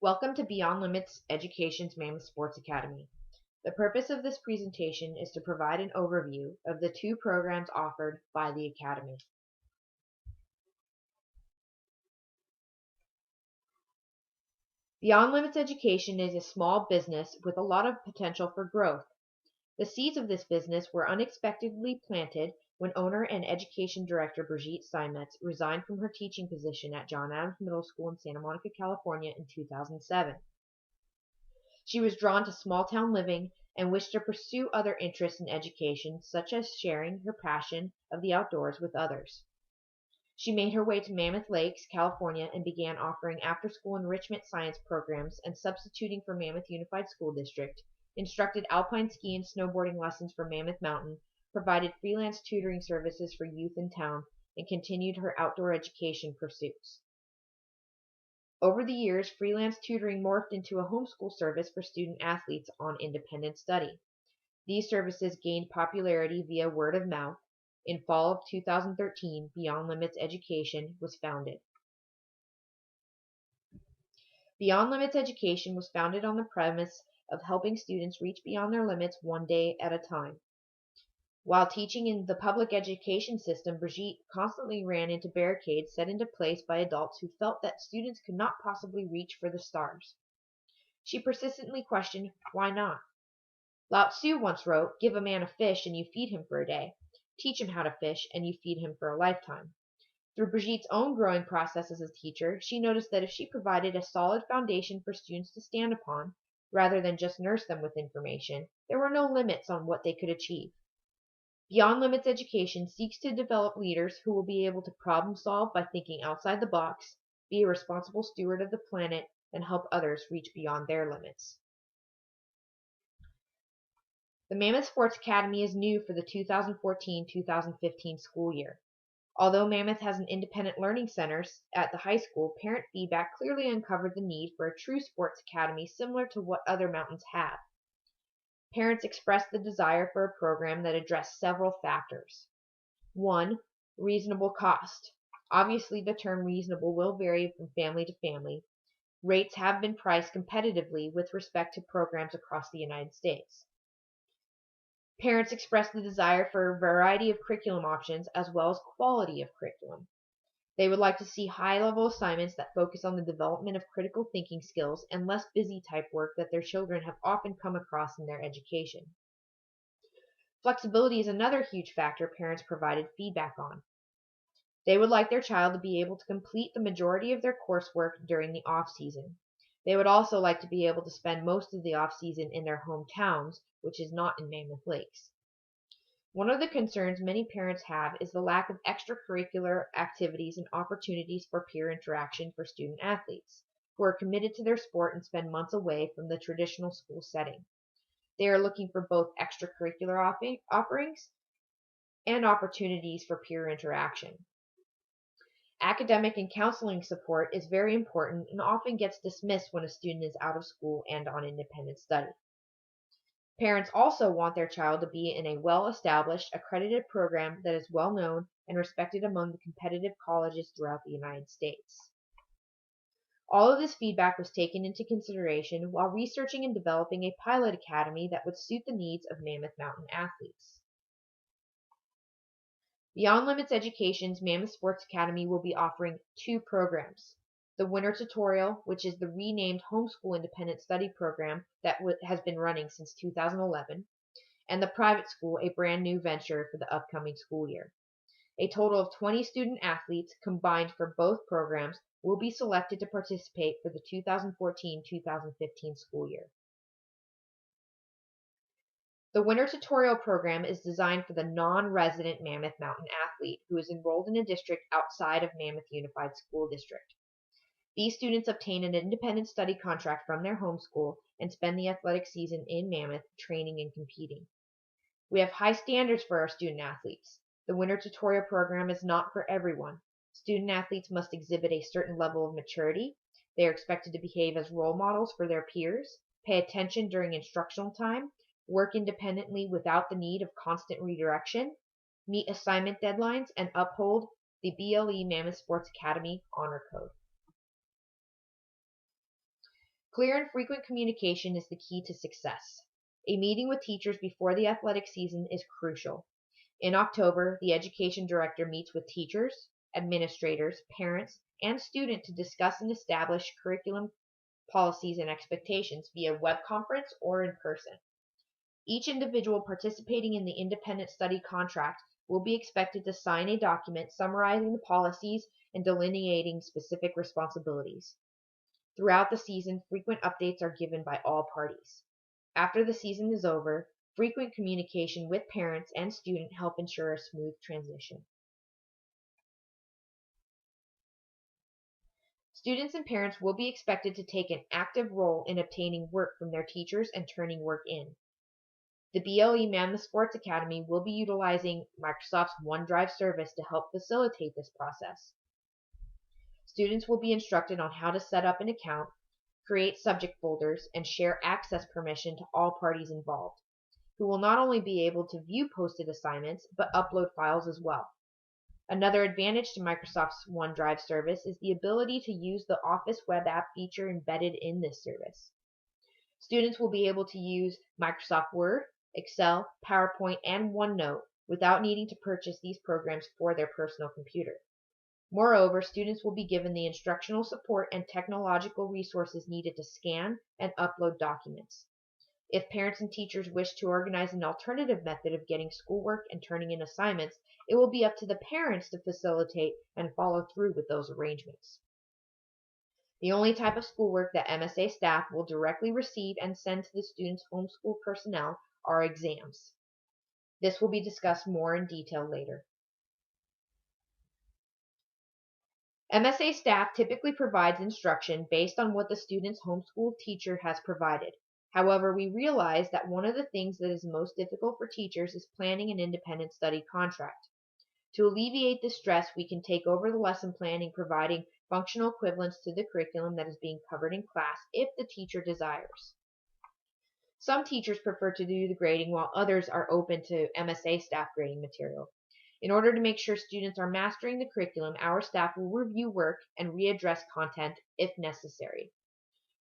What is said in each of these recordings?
Welcome to Beyond Limits Education's Mammoth Sports Academy. The purpose of this presentation is to provide an overview of the two programs offered by the Academy. Beyond Limits Education is a small business with a lot of potential for growth. The seeds of this business were unexpectedly planted when owner and education director Brigitte Steinmetz resigned from her teaching position at John Adams Middle School in Santa Monica, California in 2007. She was drawn to small-town living and wished to pursue other interests in education, such as sharing her passion of the outdoors with others. She made her way to Mammoth Lakes, California, and began offering after-school enrichment science programs and substituting for Mammoth Unified School District, instructed alpine ski and snowboarding lessons for Mammoth Mountain, provided freelance tutoring services for youth in town, and continued her outdoor education pursuits. Over the years, freelance tutoring morphed into a homeschool service for student athletes on independent study. These services gained popularity via word of mouth. In fall of 2013, Beyond Limits Education was founded. Beyond Limits Education was founded on the premise of helping students reach beyond their limits one day at a time. While teaching in the public education system, Brigitte constantly ran into barricades set into place by adults who felt that students could not possibly reach for the stars. She persistently questioned, why not? Lao Tzu once wrote, "Give a man a fish and you feed him for a day. Teach him how to fish and you feed him for a lifetime." Through Brigitte's own growing process as a teacher, she noticed that if she provided a solid foundation for students to stand upon, rather than just nurse them with information, there were no limits on what they could achieve. Beyond Limits Education seeks to develop leaders who will be able to problem solve by thinking outside the box, be a responsible steward of the planet, and help others reach beyond their limits. The Mammoth Sports Academy is new for the 2014-2015 school year. Although Mammoth has an independent learning center at the high school, parent feedback clearly uncovered the need for a true sports academy similar to what other mountains have. Parents expressed the desire for a program that addressed several factors. 1. Reasonable cost. Obviously, the term reasonable will vary from family to family. Rates have been priced competitively with respect to programs across the United States. Parents expressed the desire for a variety of curriculum options as well as quality of curriculum. They would like to see high-level assignments that focus on the development of critical thinking skills and less busy type work that their children have often come across in their education. Flexibility is another huge factor parents provided feedback on. They would like their child to be able to complete the majority of their coursework during the off-season. They would also like to be able to spend most of the off-season in their hometowns, which is not in Mammoth Lakes. One of the concerns many parents have is the lack of extracurricular activities and opportunities for peer interaction for student athletes, who are committed to their sport and spend months away from the traditional school setting. They are looking for both extracurricular offerings and opportunities for peer interaction. Academic and counseling support is very important and often gets dismissed when a student is out of school and on independent study. Parents also want their child to be in a well-established, accredited program that is well-known and respected among the competitive colleges throughout the United States. All of this feedback was taken into consideration while researching and developing a pilot academy that would suit the needs of Mammoth Mountain athletes. Beyond Limits Education's Mammoth Sports Academy will be offering two programs. The Winter Tutorial, which is the renamed Homeschool Independent Study program that has been running since 2011, and the Private School, a brand new venture for the upcoming school year. A total of 20 student athletes combined for both programs will be selected to participate for the 2014-2015 school year. The Winter Tutorial program is designed for the non-resident Mammoth Mountain athlete who is enrolled in a district outside of Mammoth Unified School District. These students obtain an independent study contract from their home school and spend the athletic season in Mammoth training and competing. We have high standards for our student athletes. The Winter Tutorial program is not for everyone. Student athletes must exhibit a certain level of maturity. They are expected to behave as role models for their peers, pay attention during instructional time, work independently without the need of constant redirection, meet assignment deadlines, and uphold the BLE Mammoth Sports Academy Honor Code. Clear and frequent communication is the key to success. A meeting with teachers before the athletic season is crucial. In October, the education director meets with teachers, administrators, parents, and students to discuss and establish curriculum policies and expectations via web conference or in person. Each individual participating in the independent study contract will be expected to sign a document summarizing the policies and delineating specific responsibilities. Throughout the season, frequent updates are given by all parties. After the season is over, frequent communication with parents and students help ensure a smooth transition. Students and parents will be expected to take an active role in obtaining work from their teachers and turning work in. The BLE Mammoth Sports Academy will be utilizing Microsoft's OneDrive service to help facilitate this process. Students will be instructed on how to set up an account, create subject folders, and share access permission to all parties involved, who will not only be able to view posted assignments, but upload files as well. Another advantage to Microsoft's OneDrive service is the ability to use the Office web app feature embedded in this service. Students will be able to use Microsoft Word, Excel, PowerPoint, and OneNote without needing to purchase these programs for their personal computer. Moreover, students will be given the instructional support and technological resources needed to scan and upload documents. If parents and teachers wish to organize an alternative method of getting schoolwork and turning in assignments, it will be up to the parents to facilitate and follow through with those arrangements. The only type of schoolwork that MSA staff will directly receive and send to the students' homeschool personnel are exams. This will be discussed more in detail later. MSA staff typically provides instruction based on what the student's homeschool teacher has provided. However, we realize that one of the things that is most difficult for teachers is planning an independent study contract. To alleviate this stress, we can take over the lesson planning, providing functional equivalents to the curriculum that is being covered in class if the teacher desires. Some teachers prefer to do the grading while others are open to MSA staff grading material. In order to make sure students are mastering the curriculum, our staff will review work and readdress content if necessary.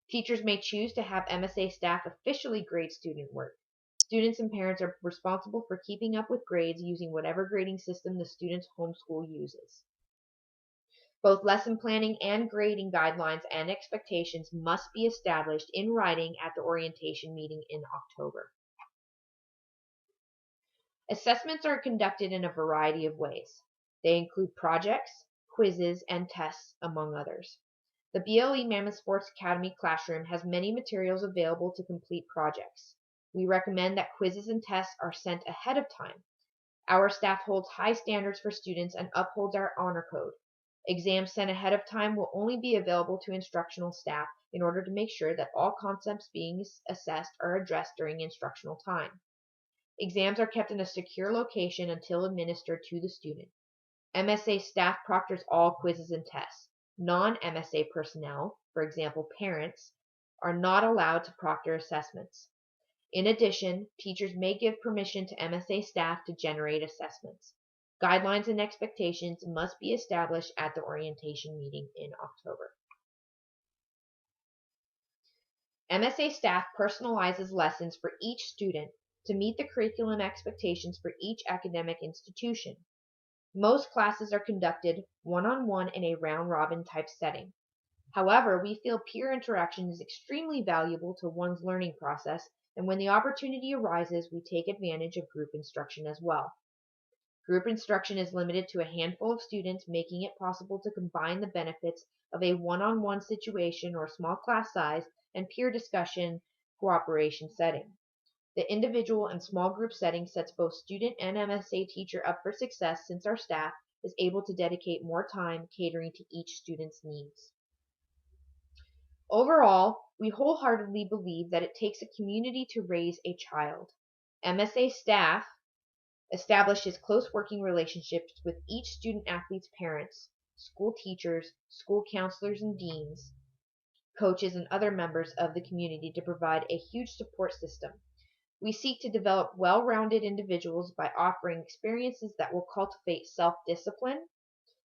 Teachers may choose to have MSA staff officially grade student work. Students and parents are responsible for keeping up with grades using whatever grading system the student's homeschool uses. Both lesson planning and grading guidelines and expectations must be established in writing at the orientation meeting in October. Assessments are conducted in a variety of ways. They include projects, quizzes, and tests, among others. The BLE Mammoth Sports Academy classroom has many materials available to complete projects. We recommend that quizzes and tests are sent ahead of time. Our staff holds high standards for students and upholds our honor code. Exams sent ahead of time will only be available to instructional staff in order to make sure that all concepts being assessed are addressed during instructional time. Exams are kept in a secure location until administered to the student. MSA staff proctors all quizzes and tests. Non-MSA personnel, for example parents, are not allowed to proctor assessments. In addition, teachers may give permission to MSA staff to generate assessments. Guidelines and expectations must be established at the orientation meeting in October. MSA staff personalizes lessons for each student to meet the curriculum expectations for each academic institution. Most classes are conducted one-on-one in a round-robin type setting. However, we feel peer interaction is extremely valuable to one's learning process, and when the opportunity arises, we take advantage of group instruction as well. Group instruction is limited to a handful of students, making it possible to combine the benefits of a one-on-one situation or small class size and peer discussion cooperation setting. The individual and small group setting sets both student and MSA teacher up for success since our staff is able to dedicate more time catering to each student's needs. Overall, we wholeheartedly believe that it takes a community to raise a child. MSA staff establishes close working relationships with each student athlete's parents, school teachers, school counselors and deans, coaches, and other members of the community to provide a huge support system. We seek to develop well-rounded individuals by offering experiences that will cultivate self-discipline,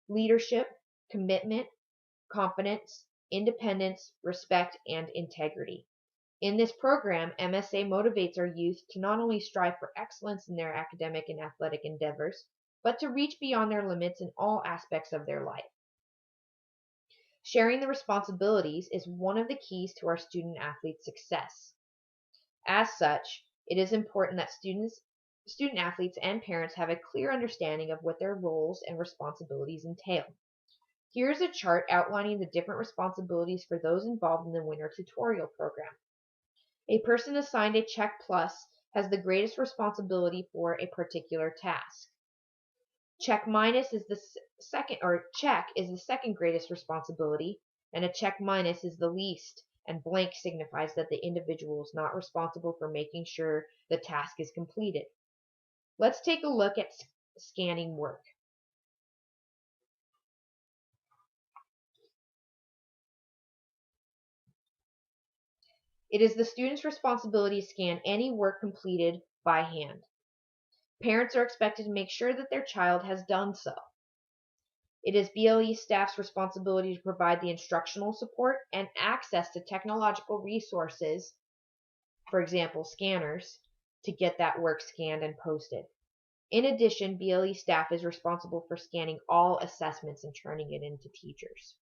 leadership, commitment, confidence, independence, respect, and integrity. In this program, MSA motivates our youth to not only strive for excellence in their academic and athletic endeavors, but to reach beyond their limits in all aspects of their life. Sharing the responsibilities is one of the keys to our student athletes' success. As such, it is important that student athletes and parents have a clear understanding of what their roles and responsibilities entail. Here's a chart outlining the different responsibilities for those involved in the winter tutorial program. A person assigned a check plus has the greatest responsibility for a particular task. Check minus is the check is the second greatest responsibility, and a check minus is the least, and blank signifies that the individual is not responsible for making sure the task is completed. Let's take a look at scanning work. It is the student's responsibility to scan any work completed by hand. Parents are expected to make sure that their child has done so. It is BLE staff's responsibility to provide the instructional support and access to technological resources, for example, scanners, to get that work scanned and posted. In addition, BLE staff is responsible for scanning all assessments and turning it into teachers.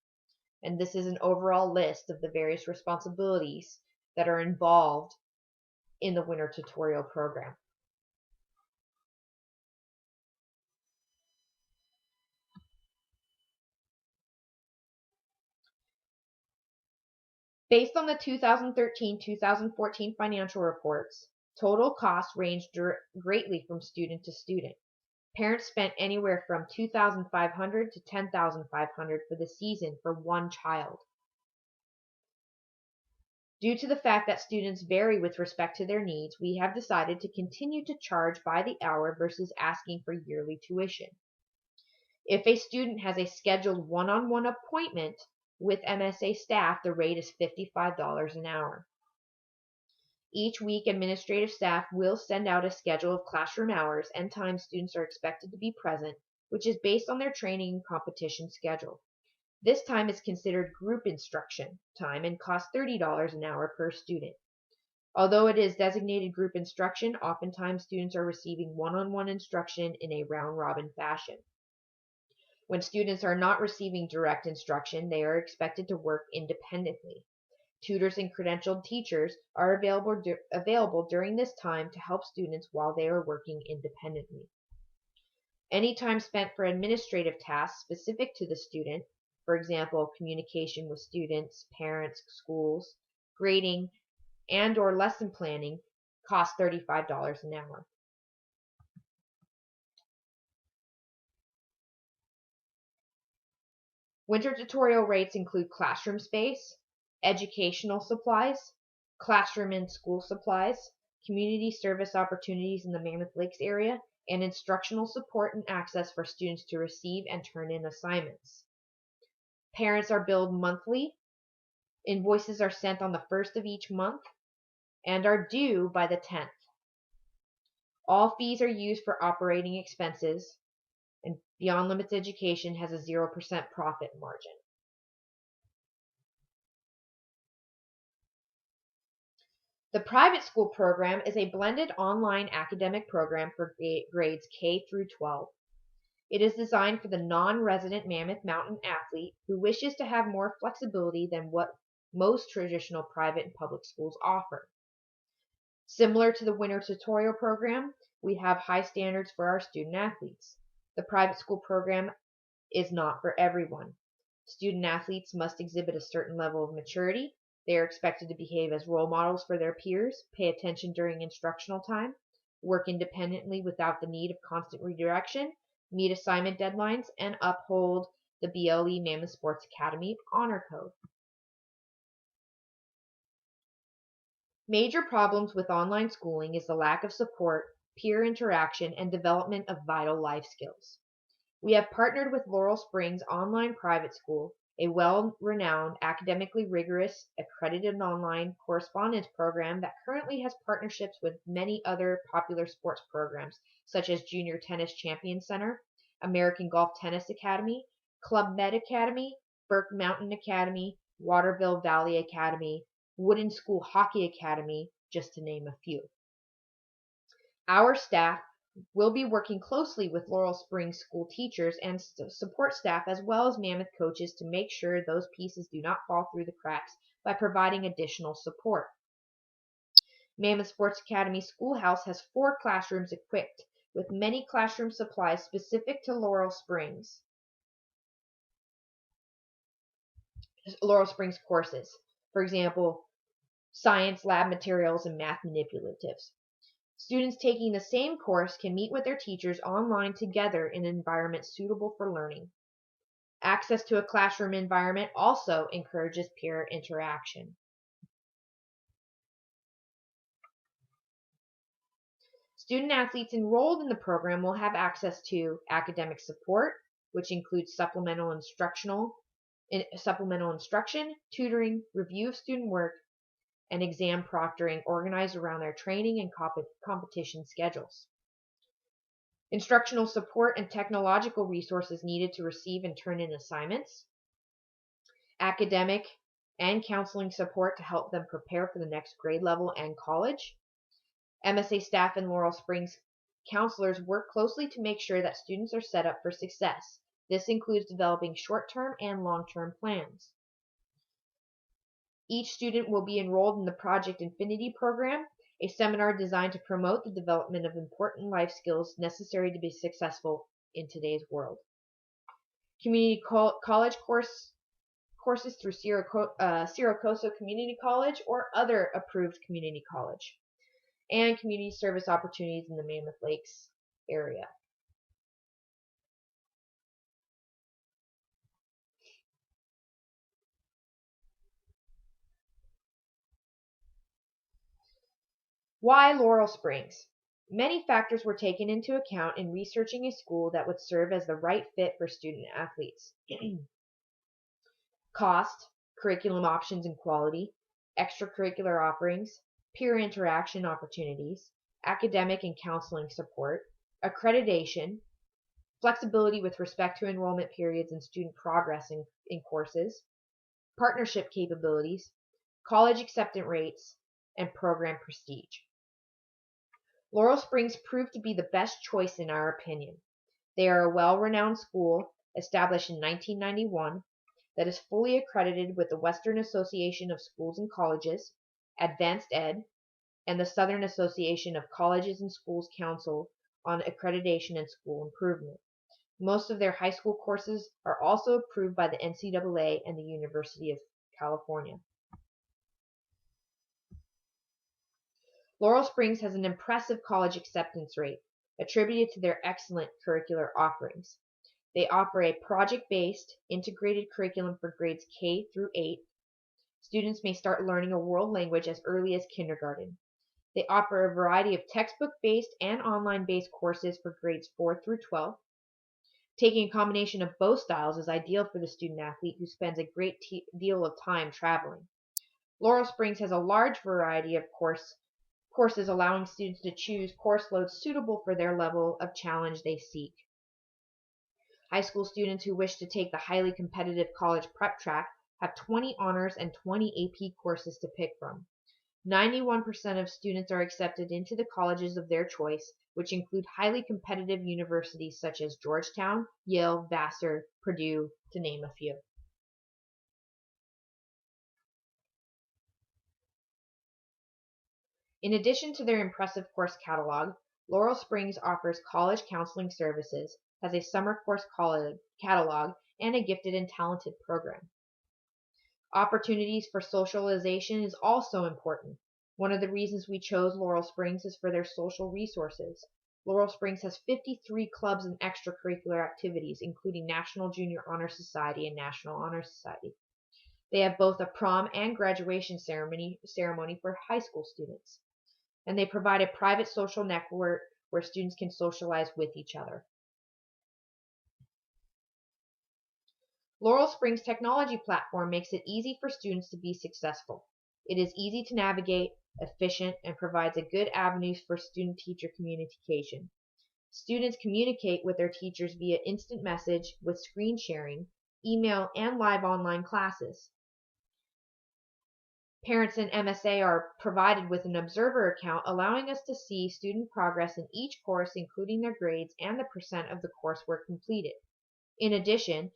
And this is an overall list of the various responsibilities that are involved in the winter tutorial program. Based on the 2013-2014 financial reports, total costs ranged greatly from student to student. Parents spent anywhere from $2,500 to $10,500 for the season for one child. Due to the fact that students vary with respect to their needs, we have decided to continue to charge by the hour versus asking for yearly tuition. If a student has a scheduled one-on-one appointment with MSA staff, the rate is $55 an hour. Each week, administrative staff will send out a schedule of classroom hours and times students are expected to be present, which is based on their training and competition schedule. This time is considered group instruction time and costs $30 an hour per student. Although it is designated group instruction, oftentimes students are receiving one-on-one instruction in a round-robin fashion. When students are not receiving direct instruction, they are expected to work independently. Tutors and credentialed teachers are available during this time to help students while they are working independently. Any time spent for administrative tasks specific to the student, for example, communication with students, parents, schools, grading, and/or lesson planning, costs $35 an hour. Winter tutorial rates include classroom space, educational supplies, classroom and school supplies, community service opportunities in the Mammoth Lakes area, and instructional support and access for students to receive and turn in assignments. Parents are billed monthly. Invoices are sent on the 1st of each month and are due by the 10th. All fees are used for operating expenses, and Beyond Limits Education has a 0% profit margin. The private school program is a blended online academic program for grades K through 12. It is designed for the non-resident Mammoth Mountain athlete who wishes to have more flexibility than what most traditional private and public schools offer. Similar to the winter tutorial program, we have high standards for our student athletes. The private school program is not for everyone. Student athletes must exhibit a certain level of maturity. They are expected to behave as role models for their peers, pay attention during instructional time, work independently without the need of constant redirection, meet assignment deadlines, and uphold the BLE Mammoth Sports Academy Honor Code. Major problems with online schooling is the lack of support, peer interaction, and development of vital life skills. We have partnered with Laurel Springs Online Private School, a well-renowned, academically rigorous, accredited online correspondence program that currently has partnerships with many other popular sports programs, such as Junior Tennis Champion Center, American Golf Tennis Academy, Club Med Academy, Burke Mountain Academy, Waterville Valley Academy, Wooden School Hockey Academy, just to name a few. Our staff will be working closely with Laurel Springs school teachers and support staff as well as Mammoth coaches to make sure those pieces do not fall through the cracks by providing additional support. Mammoth Sports Academy Schoolhouse has 4 classrooms equipped with many classroom supplies specific to Laurel Springs courses. For example, science, lab materials, and math manipulatives. Students taking the same course can meet with their teachers online together in an environment suitable for learning. Access to a classroom environment also encourages peer interaction. Student athletes enrolled in the program will have access to academic support, which includes supplemental instruction, tutoring, review of student work, and exam proctoring organized around their training and competition schedules. Instructional support and technological resources needed to receive and turn in assignments. Academic and counseling support to help them prepare for the next grade level and college. MSA staff and Laurel Springs counselors work closely to make sure that students are set up for success. This includes developing short-term and long-term plans. Each student will be enrolled in the Project Infinity program, a seminar designed to promote the development of important life skills necessary to be successful in today's world. Community college courses through Siracosa Community College or other approved community college, and community service opportunities in the Mammoth Lakes area. Why Laurel Springs? Many factors were taken into account in researching a school that would serve as the right fit for student athletes. Cost, curriculum options and quality, extracurricular offerings, peer interaction opportunities, academic and counseling support, accreditation, flexibility with respect to enrollment periods and student progress in courses, partnership capabilities, college acceptance rates, and program prestige. Laurel Springs proved to be the best choice in our opinion. They are a well-renowned school established in 1991 that is fully accredited with the Western Association of Schools and Colleges, Advanced Ed, and the Southern Association of Colleges and Schools Council on Accreditation and School Improvement. Most of their high school courses are also approved by the NCAA and the University of California. Laurel Springs has an impressive college acceptance rate, attributed to their excellent curricular offerings. They offer a project-based, integrated curriculum for grades K through 8. Students may start learning a world language as early as kindergarten. They offer a variety of textbook-based and online-based courses for grades 4 through 12. Taking a combination of both styles is ideal for the student athlete who spends a great deal of time traveling. Laurel Springs has a large variety of courses allowing students to choose course loads suitable for their level of challenge they seek. High school students who wish to take the highly competitive college prep track have 20 honors and 20 AP courses to pick from. 91% of students are accepted into the colleges of their choice, which include highly competitive universities such as Georgetown, Yale, Vassar, Purdue, to name a few. In addition to their impressive course catalog, Laurel Springs offers college counseling services, has a summer course catalog, and a gifted and talented program. Opportunities for socialization is also important. One of the reasons we chose Laurel Springs is for their social resources. Laurel Springs has 53 clubs and extracurricular activities, including National Junior Honor Society and National Honor Society. They have both a prom and graduation ceremony for high school students. And they provide a private social network where students can socialize with each other. Laurel Springs technology platform makes it easy for students to be successful. It is easy to navigate, efficient, and provides a good avenue for student-teacher communication. Students communicate with their teachers via instant message with screen sharing, email, and live online classes. Parents in MSA are provided with an observer account, allowing us to see student progress in each course, including their grades and the percent of the coursework completed. In addition,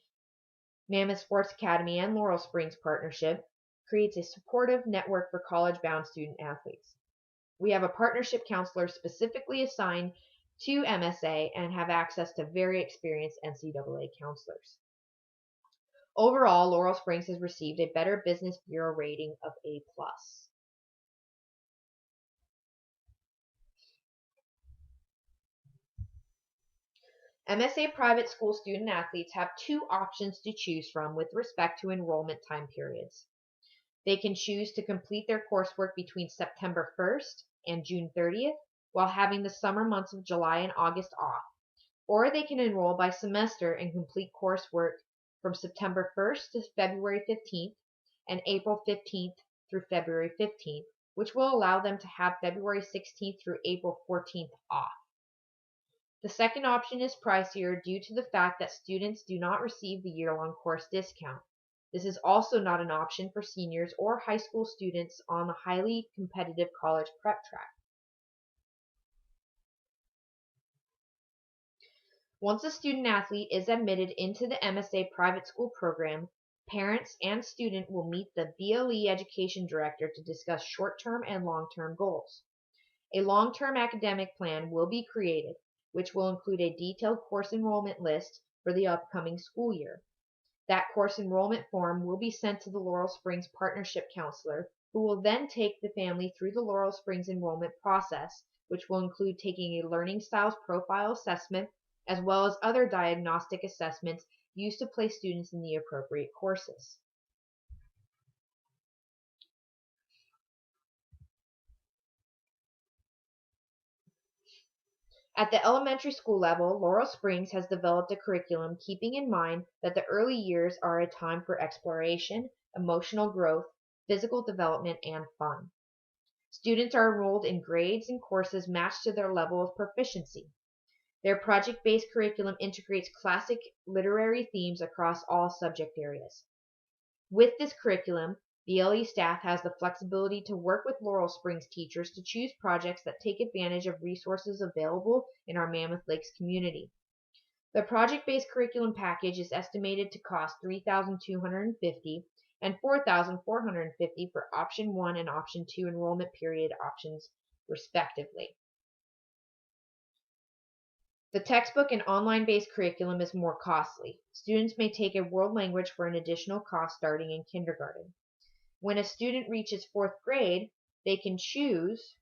Mammoth Sports Academy and Laurel Springs partnership creates a supportive network for college-bound student athletes. We have a partnership counselor specifically assigned to MSA and have access to very experienced NCAA counselors. Overall, Laurel Springs has received a Better Business Bureau rating of A+. MSA private school student athletes have two options to choose from with respect to enrollment time periods. They can choose to complete their coursework between September 1st and June 30th while having the summer months of July and August off, or they can enroll by semester and complete coursework from September 1st to February 15th and April 15th through February 15th, which will allow them to have February 16th through April 14th off. The second option is pricier due to the fact that students do not receive the year-long course discount. This is also not an option for seniors or high school students on the highly competitive college prep track. Once a student athlete is admitted into the MSA private school program, parents and student will meet the BLE education director to discuss short-term and long-term goals. A long-term academic plan will be created, which will include a detailed course enrollment list for the upcoming school year. That course enrollment form will be sent to the Laurel Springs Partnership Counselor, who will then take the family through the Laurel Springs enrollment process, which will include taking a learning styles profile assessment, as well as other diagnostic assessments used to place students in the appropriate courses. At the elementary school level, Laurel Springs has developed a curriculum keeping in mind that the early years are a time for exploration, emotional growth, physical development, and fun. Students are enrolled in grades and courses matched to their level of proficiency. Their project-based curriculum integrates classic literary themes across all subject areas. With this curriculum, BLE staff has the flexibility to work with Laurel Springs teachers to choose projects that take advantage of resources available in our Mammoth Lakes community. The project-based curriculum package is estimated to cost $3,250 and $4,450 for Option 1 and Option 2 enrollment period options, respectively. The textbook and online-based curriculum is more costly. Students may take a world language for an additional cost starting in kindergarten. When a student reaches 4th grade, they can choose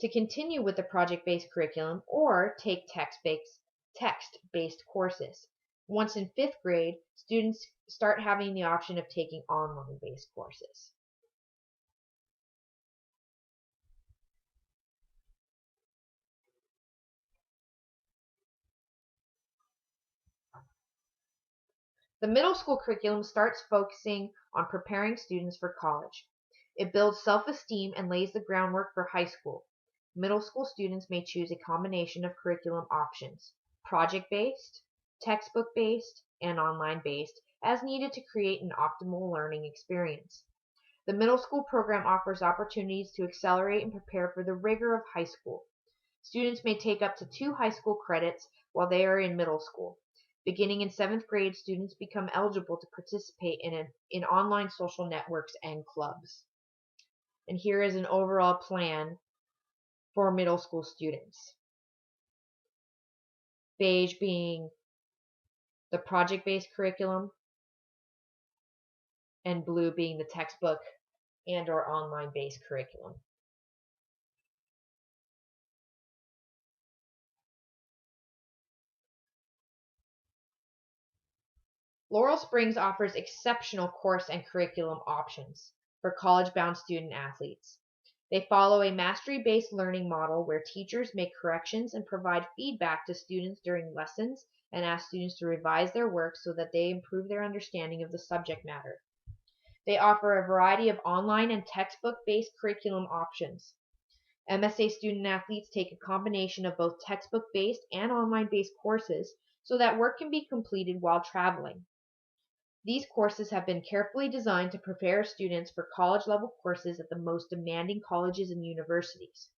to continue with the project-based curriculum or take text-based courses. Once in 5th grade, students start having the option of taking online-based courses. The middle school curriculum starts focusing on preparing students for college. It builds self-esteem and lays the groundwork for high school. Middle school students may choose a combination of curriculum options, project-based, textbook-based, and online-based, as needed to create an optimal learning experience. The middle school program offers opportunities to accelerate and prepare for the rigor of high school. Students may take up to 2 high school credits while they are in middle school. Beginning in 7th grade, students become eligible to participate in online social networks and clubs. And here is an overall plan for middle school students. Beige being the project-based curriculum, and blue being the textbook and or online-based curriculum. Laurel Springs offers exceptional course and curriculum options for college-bound student athletes. They follow a mastery-based learning model where teachers make corrections and provide feedback to students during lessons and ask students to revise their work so that they improve their understanding of the subject matter. They offer a variety of online and textbook-based curriculum options. MSA student athletes take a combination of both textbook-based and online-based courses so that work can be completed while traveling. These courses have been carefully designed to prepare students for college-level courses at the most demanding colleges and universities.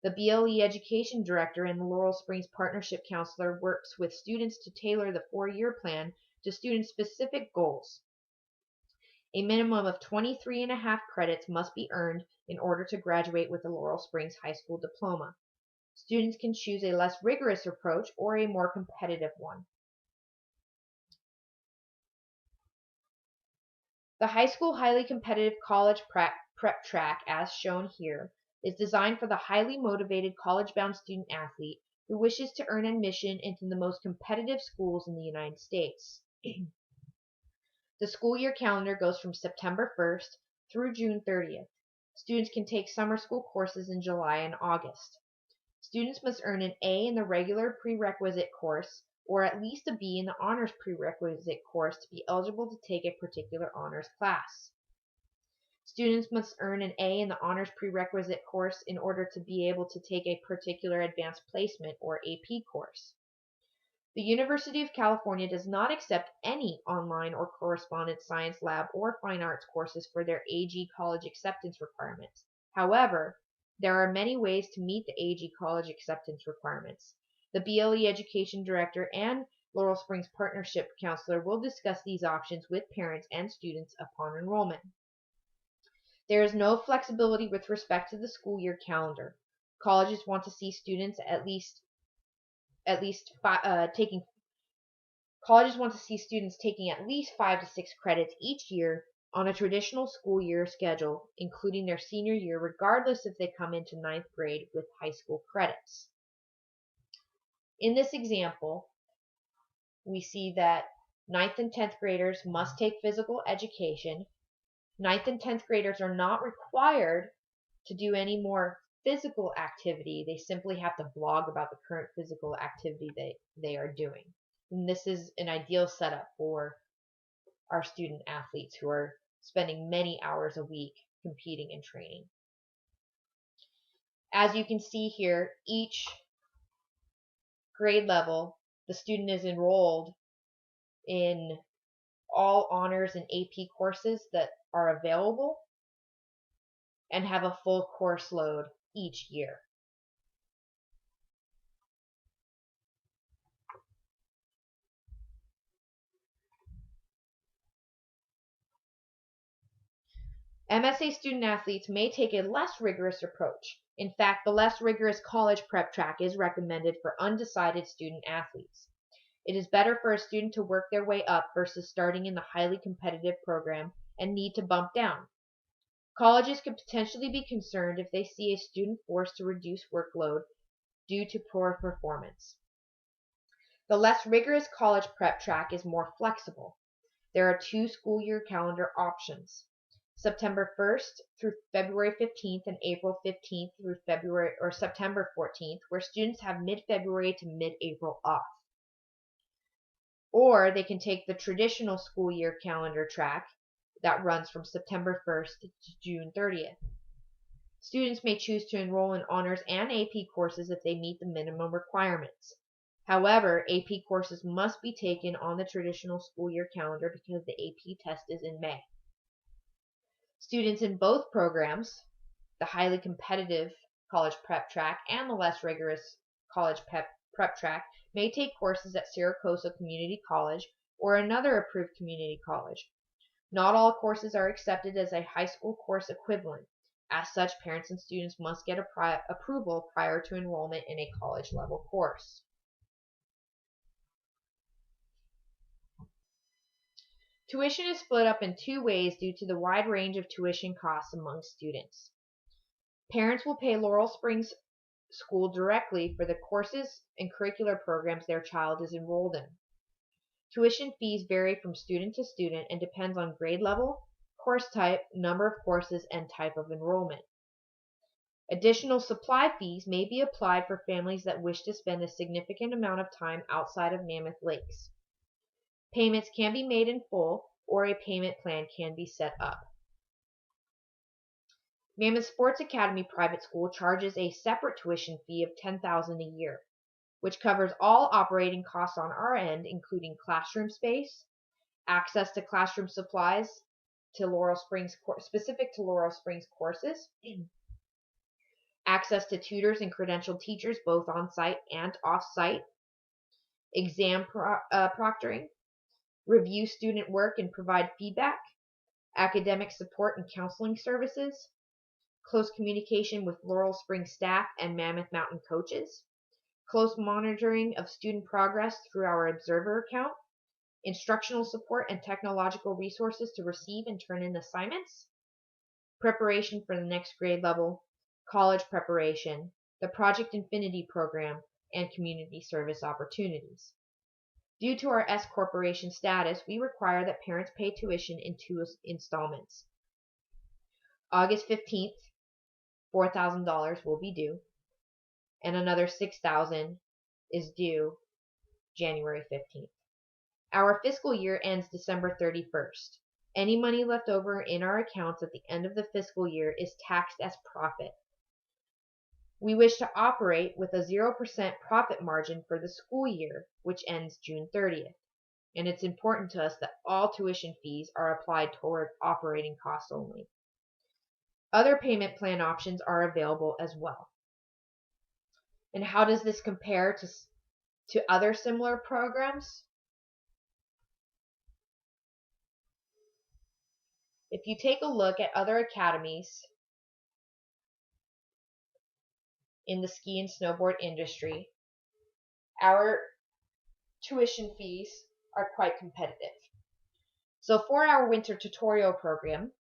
The BLE Education Director and the Laurel Springs Partnership Counselor works with students to tailor the 4-year plan to student-specific goals. A minimum of 23.5 credits must be earned in order to graduate with a Laurel Springs High School diploma. Students can choose a less rigorous approach or a more competitive one. The high school highly competitive college prep track, as shown here, is designed for the highly motivated college-bound student athlete who wishes to earn admission into the most competitive schools in the United States. The school year calendar goes from September 1st through June 30th. Students can take summer school courses in July and August. Students must earn an A in the regular prerequisite course or at least a B in the honors prerequisite course to be eligible to take a particular honors class. Students must earn an A in the honors prerequisite course in order to be able to take a particular advanced placement or AP course. The University of California does not accept any online or correspondence science lab or fine arts courses for their AG college acceptance requirements. However, there are many ways to meet the AG college acceptance requirements. The BLE Education Director and Laurel Springs Partnership Counselor will discuss these options with parents and students upon enrollment. There is no flexibility with respect to the school year calendar. Colleges want to see students taking at least 5 to 6 credits each year on a traditional school year schedule, including their senior year, regardless if they come into 9th grade with high school credits. In this example, we see that 9th and 10th graders must take physical education. 9th and 10th graders are not required to do any more physical activity. They simply have to blog about the current physical activity they are doing. And this is an ideal setup for our student athletes who are spending many hours a week competing and training. As you can see here, each grade level, the student is enrolled in all honors and AP courses that are available and have a full course load each year. MSA student athletes may take a less rigorous approach. In fact, the less rigorous college prep track is recommended for undecided student athletes. It is better for a student to work their way up versus starting in the highly competitive program and need to bump down. Colleges could potentially be concerned if they see a student forced to reduce workload due to poor performance. The less rigorous college prep track is more flexible. There are 2 school year calendar options: September 1st through February 15th and April 15th through September 14th, where students have mid-February to mid-April off. Or they can take the traditional school year calendar track that runs from September 1st to June 30th. Students may choose to enroll in honors and AP courses if they meet the minimum requirements. However, AP courses must be taken on the traditional school year calendar because the AP test is in May. Students in both programs, the highly competitive college prep track and the less rigorous college prep track, may take courses at Saracosa Community College or another approved community college. Not all courses are accepted as a high school course equivalent. As such, parents and students must get approval prior to enrollment in a college-level course. Tuition is split up in 2 ways due to the wide range of tuition costs among students. Parents will pay Laurel Springs School directly for the courses and curricular programs their child is enrolled in. Tuition fees vary from student to student and depends on grade level, course type, number of courses, and type of enrollment. Additional supply fees may be applied for families that wish to spend a significant amount of time outside of Mammoth Lakes. Payments can be made in full, or a payment plan can be set up. Mammoth Sports Academy Private School charges a separate tuition fee of $10,000 a year, which covers all operating costs on our end, including classroom space, access to classroom supplies to Laurel Springs, specific to Laurel Springs courses, access to tutors and credentialed teachers both on-site and off-site, exam proctoring, review student work and provide feedback, academic support and counseling services, close communication with Laurel Springs staff and Mammoth Mountain coaches, close monitoring of student progress through our Observer account, instructional support and technological resources to receive and turn in assignments, preparation for the next grade level, college preparation, the Project Infinity program, and community service opportunities. Due to our S Corporation status, we require that parents pay tuition in 2 installments. August 15th, $4,000 will be due, and another $6,000 is due January 15th. Our fiscal year ends December 31st. Any money left over in our accounts at the end of the fiscal year is taxed as profit. We wish to operate with a 0% profit margin for the school year, which ends June 30th. And it's important to us that all tuition fees are applied toward operating costs only. Other payment plan options are available as well. And how does this compare to other similar programs? If you take a look at other academies in the ski and snowboard industry, our tuition fees are quite competitive. So for our winter tutorial program,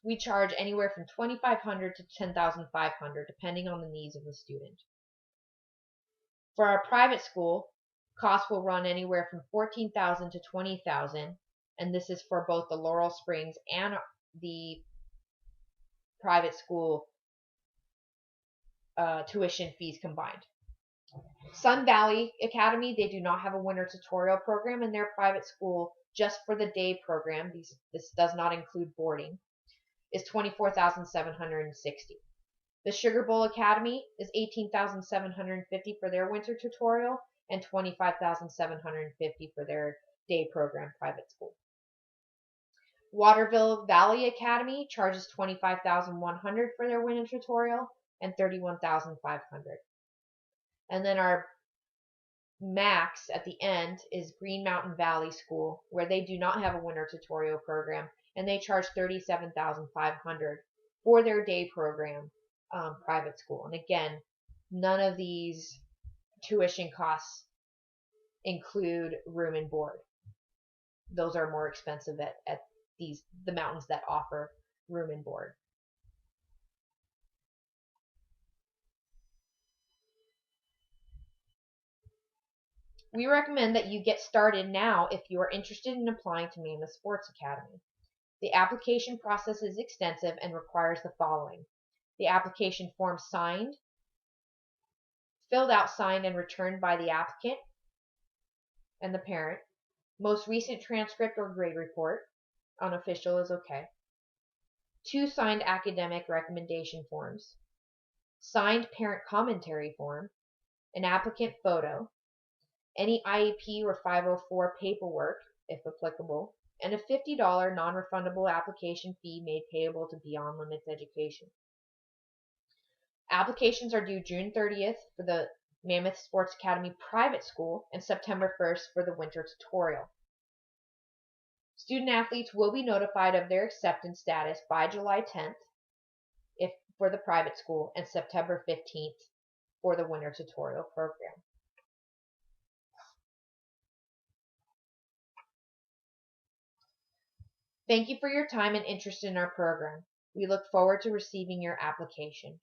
we charge anywhere from $2,500 to $10,500 depending on the needs of the student. For our private school, costs will run anywhere from $14,000 to $20,000, and this is for both the Laurel Springs and the private school tuition fees combined. Sun Valley Academy, they do not have a winter tutorial program in their private school. Just for the day program, this does not include boarding, is $24,760. The Sugar Bowl Academy is $18,750 for their winter tutorial and $25,750 for their day program private school. Waterville Valley Academy charges $25,100 for their winter tutorial and $31,500. And then our max at the end is Green Mountain Valley School, where they do not have a winter tutorial program, and they charge $37,500 for their day program private school. And again, none of these tuition costs include room and board. Those are more expensive at the mountains that offer room and board. We recommend that you get started now if you are interested in applying to Mammoth Sports Academy. The application process is extensive and requires the following: the application form filled out, signed, and returned by the applicant and the parent. Most recent transcript or grade report, unofficial is okay. 2 signed academic recommendation forms, signed parent commentary form, an applicant photo, any IEP or 504 paperwork, if applicable, and a $50 non-refundable application fee made payable to Beyond Limits Education. Applications are due June 30th for the Mammoth Sports Academy private school and September 1st for the winter tutorial. Student athletes will be notified of their acceptance status by July 10th for the private school and September 15th for the winter tutorial program. Thank you for your time and interest in our program. We look forward to receiving your application.